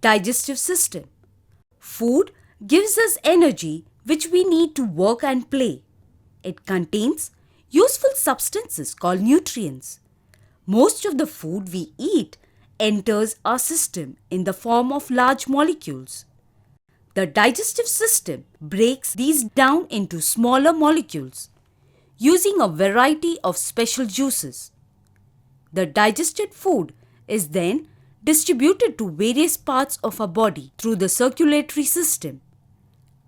Digestive system. Food gives us energy which we need to work and play. It contains useful substances called nutrients. Most of the food we eat enters our system in the form of large molecules. The digestive system breaks these down into smaller molecules using a variety of special juices. The digested food is then distributed to various parts of our body through the circulatory system.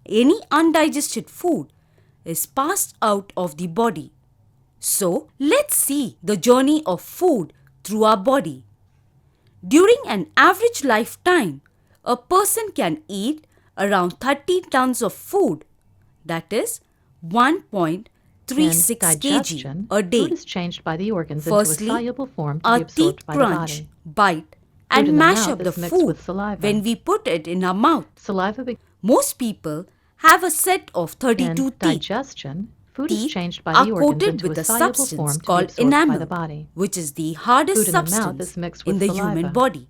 Any undigested food is passed out of the body. So, let's see the journey of food through our body. During an average lifetime, a person can eat around 30 tons of food, that is 1.36 kg a day. Food is changed by the organs Firstly, into a soluble form to our be absorbed teeth by the crunch, body. bite, Food in and the mash mouth up the is mixed food with saliva. when we put it in our mouth. Saliva Most people have a set of 32 in teeth. digestion, food is Teeth changed by are the organs coated into with a a soluble substance form to be called absorbed by enamel, the body. which is the hardest Food in the mouth substance is mixed in with the saliva. human body.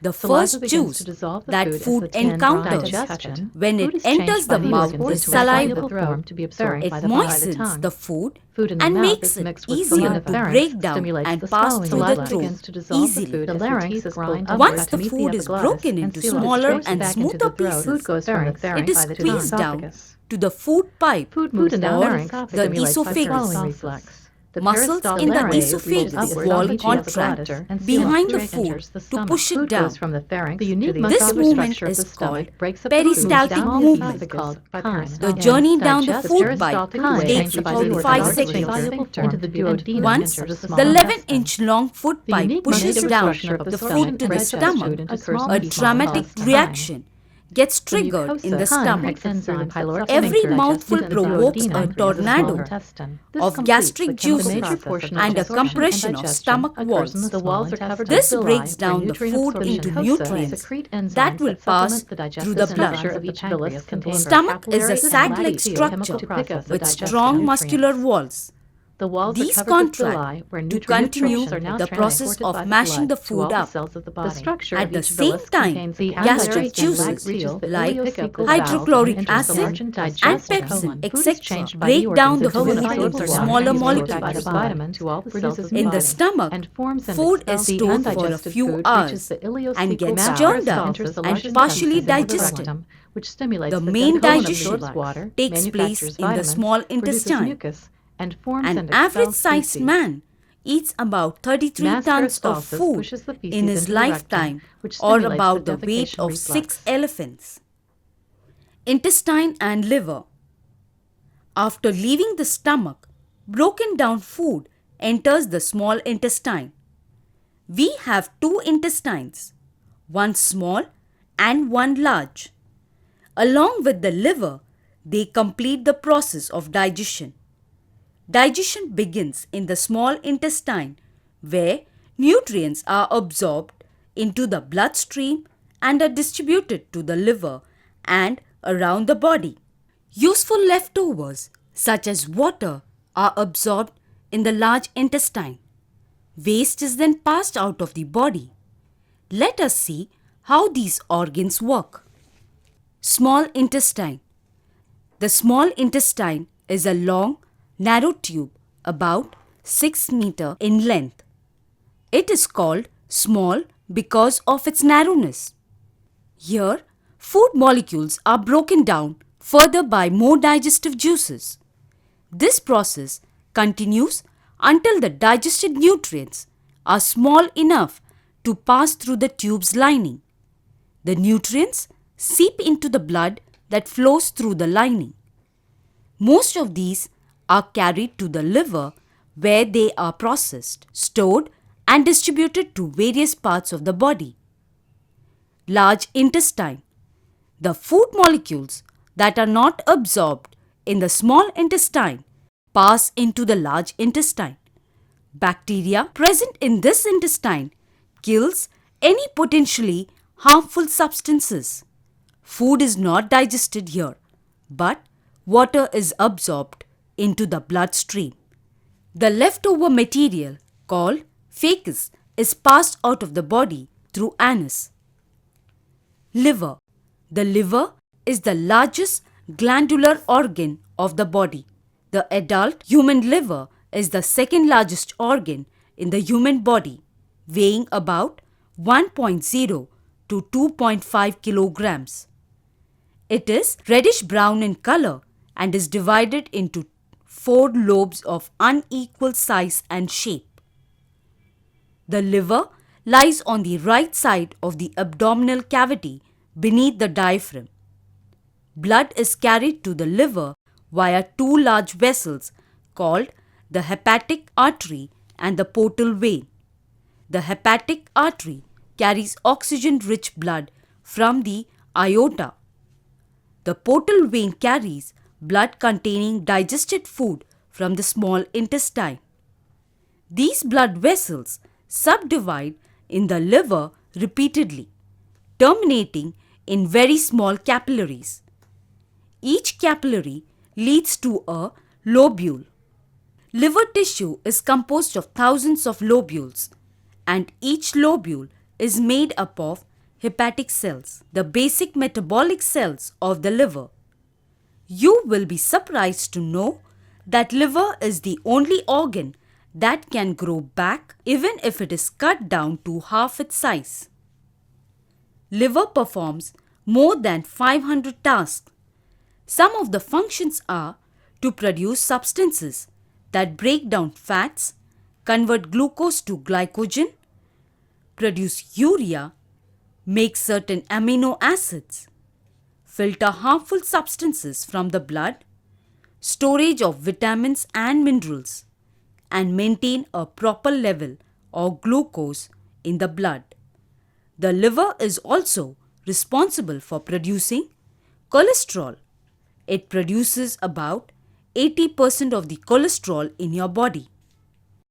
The Saliva first begins juice to dissolve the that food as food the tin encounters digestion. when Food it is changed enters by the the mouth organs is into a saliva. soluble form to be absorbed It by the body. moistens the food Food in the and mouth makes is it mixed with easier saliva. to Pharynx break down stimulates and the pass swallowing through the reflex. throat Begins to dissolve the easily. food The as the larynx teeth is grind pulled Once upwards the to meet food is epiglottis broken and into seal it. smaller Goes and back into smoother the throat. pieces, Food goes from the pharynx it is by the squeezed down esophagus. to the food pipe Food moves in the down larynx the stimulates the esophagus. swallowing reflex. The Muscles peristaltic in the larynx esophagus leads upward wall to meet the contract epiglottis and behind the seals food enters the to stomach. push it Food down. goes from the pharynx The unique to the This muscular movement structure of is the stomach, called breaks up the food peristaltic down the movement. esophagus by The peristaltic journey down the digestive food peristaltic pipe way takes by about the 5 organs seconds. into the duodenum Once enters the the small 11-inch long food The pipe unique pushes muscular down structure of the the food stomach to the breaks stomach, into a small a pieces dramatic called reaction gets The triggered in the mucosa stomach. exits through the pyloric Every sphincter mouthful into the provokes duodenum a into the small tornado intestine. This of completes gastric the chemical juices process of and a absorption compression of digestion stomach occurs walls. in the walls are covered This with breaks villi down for the nutrient food absorption. into Mucosa nutrients secrete that enzymes will that pass supplement the through digestive the system. blood. Structure of each villus contains Stomach is a capillaries and sac-like lacteal structure chemical process of with digestion strong of muscular nutrients. walls. The walls These are covered with villi, contract where to nutrient continue portions are now the process transported by of the mashing the blood to all food the up. cells of the body. Structure At of the each same villus time, contains the gastric capillaries and juices lacteal like ileocecal hydrochloric valve enters the acid large and intestine. pepsin, Food is etc. changed by the break down the organs into food soluble into water smaller and absorbed by the molecules. vitamin to all the cells of the In the body. stomach, And forms and food expels is the stored for a undigested few food hours reaches the ileocecal and gets valve, churned up enters the and large partially intestine into the digested. rectum, which stimulates The the main gut colon digestion absorbs water, takes place manufactures in the vitamins, small produces intestine. mucus, and forms An and expels average-sized feces. man eats about 33 Mass tons of peristalsis food pushes the feces in his into the rectum, lifetime, which or stimulates about the the weight defecation of reflex. 6 elephants. Intestine and liver. After leaving the stomach, broken down food enters the small intestine. We have 2 intestines, one small and one large. Along with the liver, they complete the process of digestion. Digestion begins in the small intestine, where nutrients are absorbed into the bloodstream and are distributed to the liver and around the body. Useful leftovers such as water are absorbed in the large intestine. Waste is then passed out of the body. Let us see how these organs work. Small intestine. The small intestine is a long, narrow tube about 6 meters in length. It is called small because of its narrowness. Here, food molecules are broken down further by more digestive juices. This process continues until the digested nutrients are small enough to pass through the tube's lining. The nutrients seep into the blood that flows through the lining. Most of these are carried to the liver where they are processed, stored and distributed to various parts of the body. Large intestine. The food molecules that are not absorbed in the small intestine pass into the large intestine. Bacteria present in this intestine kills any potentially harmful substances. Food is not digested here, but water is absorbed into the bloodstream. The leftover material called fecus is passed out of the body through anus. Liver. The liver is the largest glandular organ of the body. The adult human liver is the second largest organ in the human body, weighing about 1.0 to 2.5 kilograms. It is reddish brown in color and is divided into 4 lobes of unequal size and shape. The liver lies on the right side of the abdominal cavity beneath the diaphragm. Blood is carried to the liver via 2 large vessels called the hepatic artery and the portal vein. The hepatic artery carries oxygen-rich blood from the aorta. The portal vein carries blood containing digested food from the small intestine. These blood vessels subdivide in the liver repeatedly, terminating in very small capillaries. Each capillary leads to a lobule. Liver tissue is composed of thousands of lobules, and each lobule is made up of hepatic cells, the basic metabolic cells of the liver. You will be surprised to know that liver is the only organ that can grow back even if it is cut down to half its size. Liver performs more than 500 tasks. Some of the functions are to produce substances that break down fats, convert glucose to glycogen, produce urea, make certain amino acids, filter harmful substances from the blood, storage of vitamins and minerals, and maintain a proper level of glucose in the blood. The liver is also responsible for producing cholesterol. It produces about 80% of the cholesterol in your body.